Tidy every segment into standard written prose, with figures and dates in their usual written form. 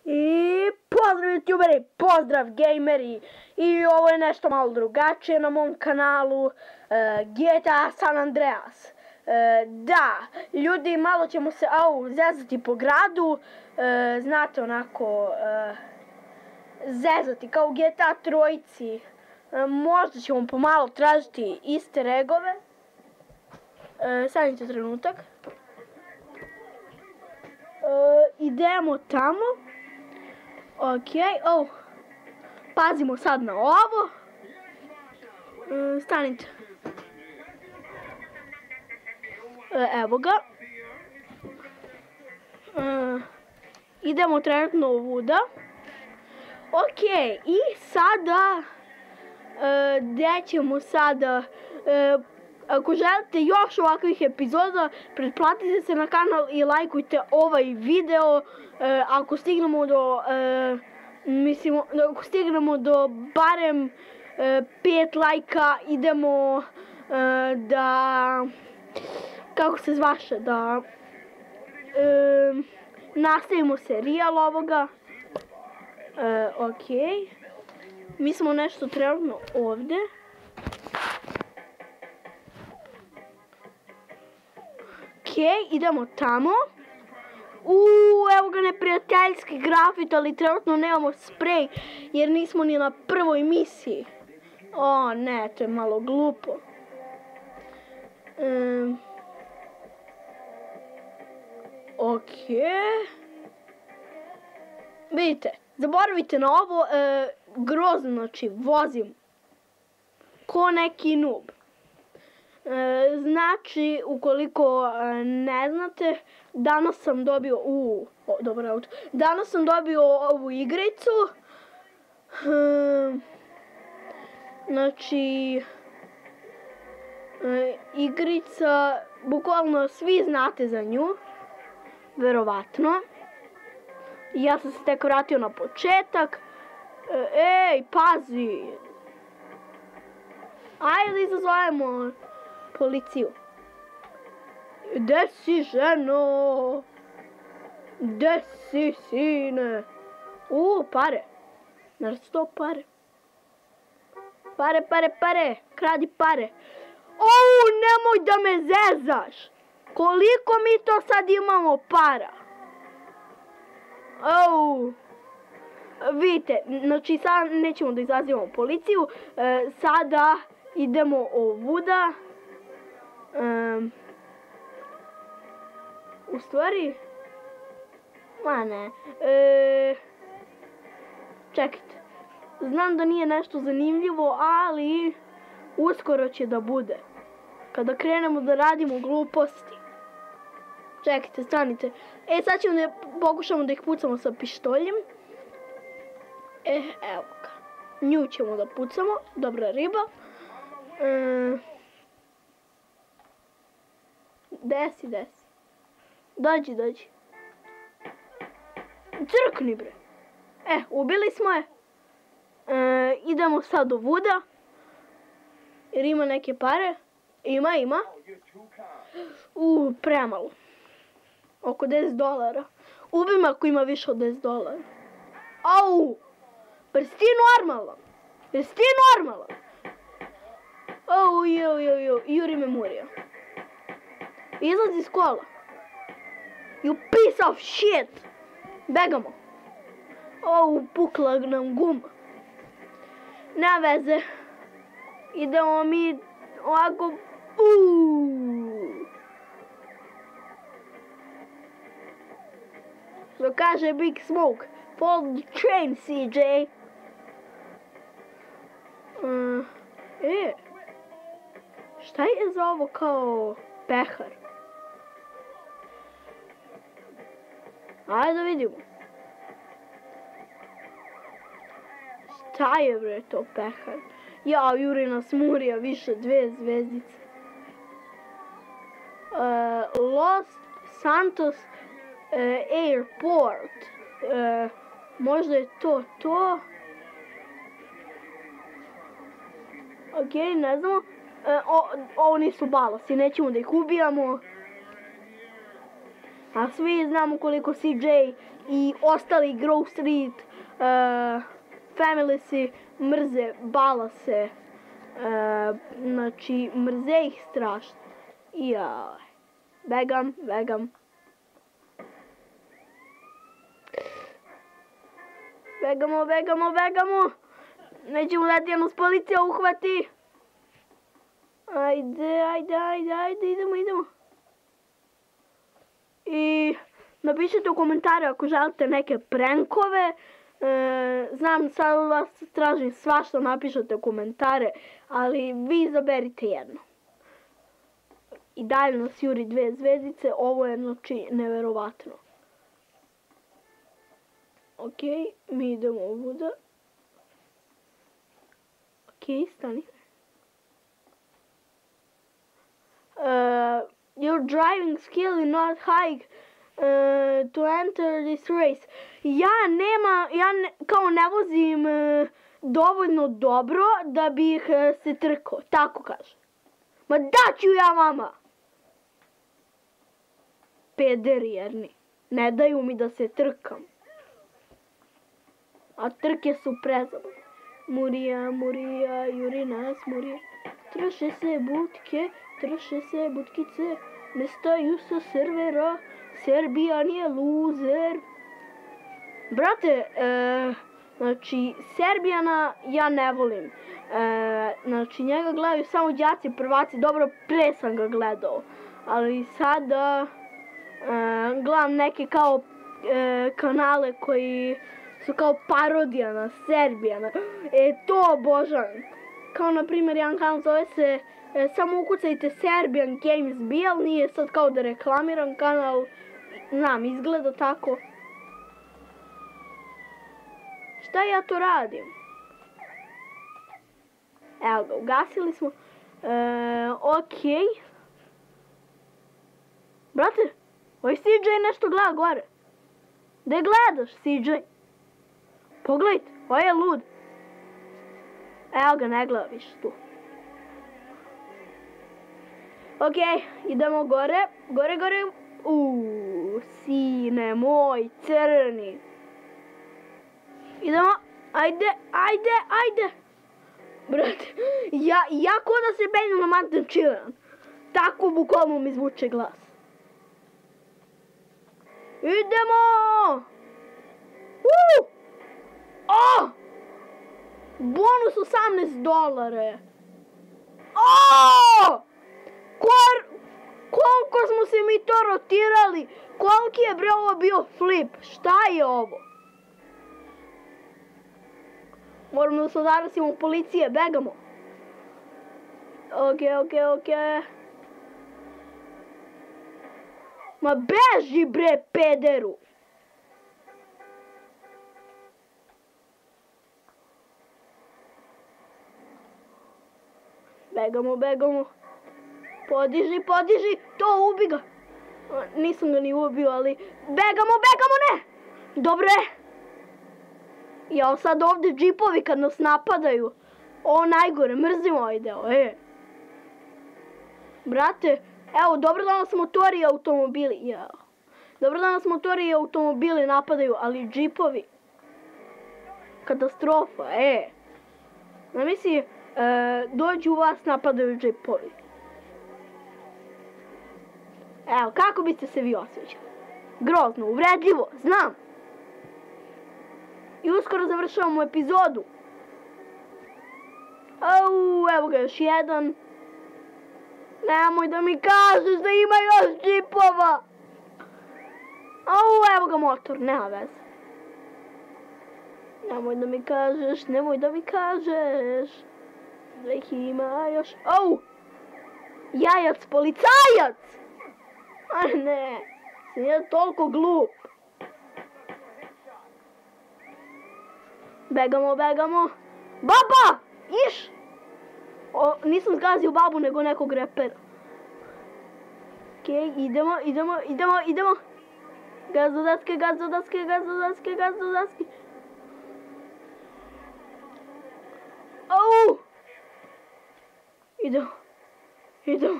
I pozdrav youtuberi, pozdrav gameri i ovo je nešto malo drugačije na mom kanalu GTA San Andreas. Da, ljudi, malo ćemo se zezati po gradu, znate onako, zezati kao u GTA trojici. Možda ćemo pomalo tražiti easter eggove. Stanite trenutak. Idemo tamo. Ok, pazimo sad na ovo. Stanite. Evo ga. Idemo trenutno ovuda. Ok, i sada gdje ćemo sada, ako želite još ovakvih epizoda, pretplatite se na kanal i lajkujte ovaj video. Ako stignemo do, ako stignemo do barem 5 lajka, idemo da, kako se zvaše, da nastavimo serijal ovoga. Ok, mi smo nešto trenutno ovdje. Ok, idemo tamo. Evo ga neprijateljski grafit, ali trenutno nemamo sprej jer nismo ni na prvoj misiji. O ne, to je malo glupo. Ok. Vidite, zaboravite na ovo, grozno, znači vozim ko neki noob. Znači, ukoliko ne znate, danas sam dobio, dobar auto, danas sam dobio ovu igricu. Znači, igrica, bukvalno svi znate za nju, verovatno. Ja sam se tek vratio na početak. Ej, pazi! Ajde izazovemo policiju. Gde si, ženo? Gde si, sine? Pare. Znaš to pare? Pare. Kradi pare. Nemoj da me zezaš. Koliko mi to sad imamo para? Vidite, znači sad nećemo da izazivamo policiju. Sada idemo ovuda. U stvari, ne. Čekajte. Znam da nije nešto zanimljivo, ali uskoro će da bude. Kada krenemo da radimo gluposti. Čekajte, stanite. Sad ćemo da pokušamo da ih pucamo sa pištoljem. Evo ga. Nju ćemo da pucamo. Dobra riba. Desi. Dođi. Crkni, bre. Ubili smo je. Idemo sad do vuda. Jer ima neke pare. Ima. Premalo. Oko $10. Ubim ako ima više od $10. Jesi ti normalan? Juri me murija. Izlazi iz kola. You piece of shit. Begamo. Pukla nam guma. Ne veze. Idemo mi ovako. Što kaže Big Smoke. Follow the train, CJ. Šta je za ovo kao pehar? Ajde da vidimo. Šta je, bre, to pehar? Juri nas murija više 2 zvezdice. Los Santos Airport. Možda je to. Ok, ne znamo. Ovo nisu balasi, nećemo da ih ubijamo. A svi znamo koliko CJ i ostali Grove Street Familiesi mrze Balase. Znači, mrze ih strašno. Jaj. Begam. Begamo. Nećemo dati jednu s policija uhvati. Ajde, idemo. I napišite u komentare ako želite neke prankove. Znam, sad od vas tražim svašta, napišete u komentare, ali vi izaberite jedno. I dalje nas juri 2 zvezdice, ovo je znači neverovatno. Ok, mi idemo ovuda. Ok, stani. Your driving skill is not high to enter this race. Ja kao ne vozim dovoljno dobro da bih se trkao, tako kaže. Ma daću ja vama! Pederi jedni, ne daju mi da se trkam. A trke su prezabavne. Murija, juri nas, Murija. Troše se butkice, nestaju sa servera, Serbijan je luzer. Brate, znači, Serbijana ja ne volim. Znači, njega gledaju samo đaci, prvaci, dobro, pre sam ga gledao. Ali sada gledam neke kao kanale koji su kao parodija na Serbijana. To obožavam. Kao na primjer jedan kanal zove se samo ukucajte Serbian Games BL, nije sad kao da reklamiram kanal, znam, izgleda tako. Šta ja to radim? Evo ga, ugasili smo. Okej. Brate, ovaj CJ nešto gleda gore. Gde gledaš, CJ? Pogledajte, ovaj je lud. Evo ga, ne gleda više tu. Ok, idemo gore. Gore. Sine moj, crni. Idemo, ajde. Brate, ja ko da se penjem na Mountain Chillin. Tako bukvalno mi zvuče glas. Idemo! Bonus $18. Koliko smo se mi to rotirali? Koliki je bre ovo bio flip? Šta je ovo? Moramo da se završimo policije, begamo. Ok. Ma beži bre, pederu! Begamo. Podiži, to ubi ga. Nisam ga ni ubio, ali... Begamo, ne! Dobro je. Jel sad ovdje džipovi kad nas napadaju? Ovo najgore, mrzim ovaj deo, Brate, evo, dobro da nas motori i automobili, Dobro da nas motori i automobili napadaju, ali džipovi... Katastrofa, Zamisli, dođu u vas, napadaju džipovi. Evo, kako biste se vi osjećali? Grozno, uvredljivo, znam. I uskoro završavamo epizodu. Evo ga još jedan. Nemoj da mi kažeš da ima još džipova. Evo ga motor, nema veze. Nemoj da mi kažeš. Da ih ima još. Jajac, policajac! A ne, nije toliko glup. Begamo. Baba! Iš! Nisam zgazio babu, nego nekog repera. Okej, idemo. Gazodaske. Idemo.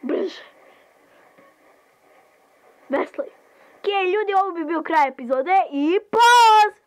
Brže. Wesley. Ok, ljudi, ovo bi bio kraj epizode i poz!